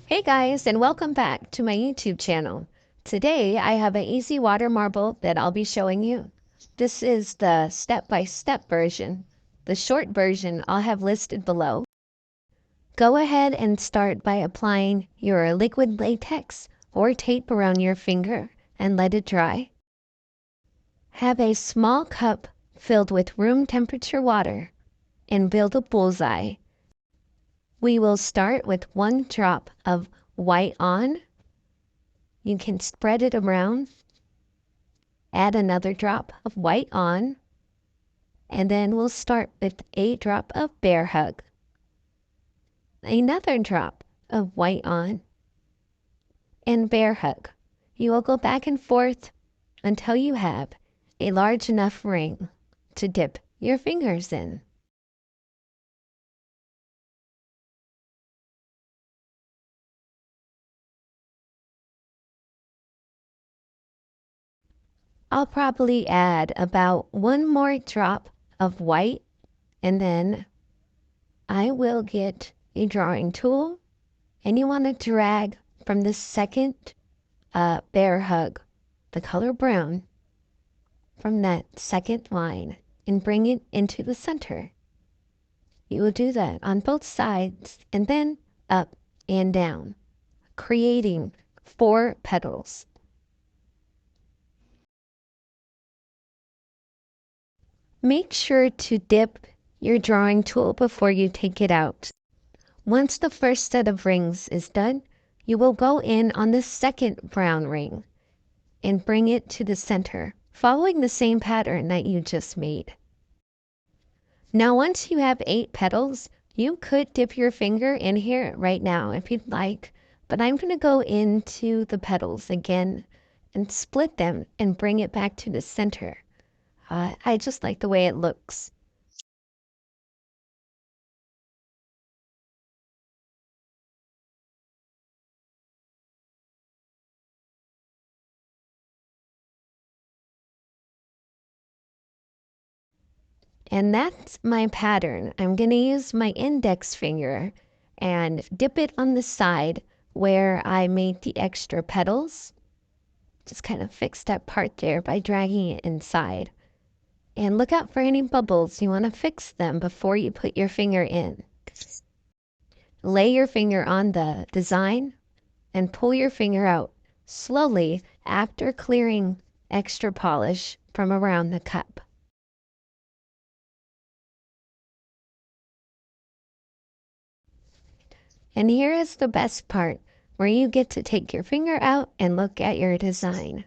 Hey guys, and welcome back to my YouTube channel. Today I have an easy water marble that I'll be showing you. This is the step-by-step version. The short version I'll have listed below. Go ahead and start by applying your liquid latex or tape around your finger and let it dry. Have a small cup filled with room temperature water and build a bullseye. We will start with 1 drop of white on. You can spread it around, add another drop of white on, and then we'll start with a drop of bear hug, another drop of white on, and bear hug. You will go back and forth until you have a large enough ring to dip your fingers in. I'll probably add about 1 more drop of white, and then I will get a drawing tool, and you want to drag from the second bear hug, the color brown, from that second line and bring it into the center. You will do that on both sides and then up and down, creating 4 petals. Make sure to dip your drawing tool before you take it out. Once the first set of rings is done, you will go in on the second brown ring and bring it to the center, following the same pattern that you just made. Now once you have 8 petals, you could dip your finger in here right now if you'd like, but I'm going to go into the petals again and split them and bring it back to the center. I just like the way it looks. And that's my pattern. I'm going to use my index finger and dip it on the side where I made the extra petals. Just kind of fix that part there by dragging it inside. And look out for any bubbles. You want to fix them before you put your finger in. Lay your finger on the design and pull your finger out slowly after clearing extra polish from around the cup. And here is the best part, where you get to take your finger out and look at your design.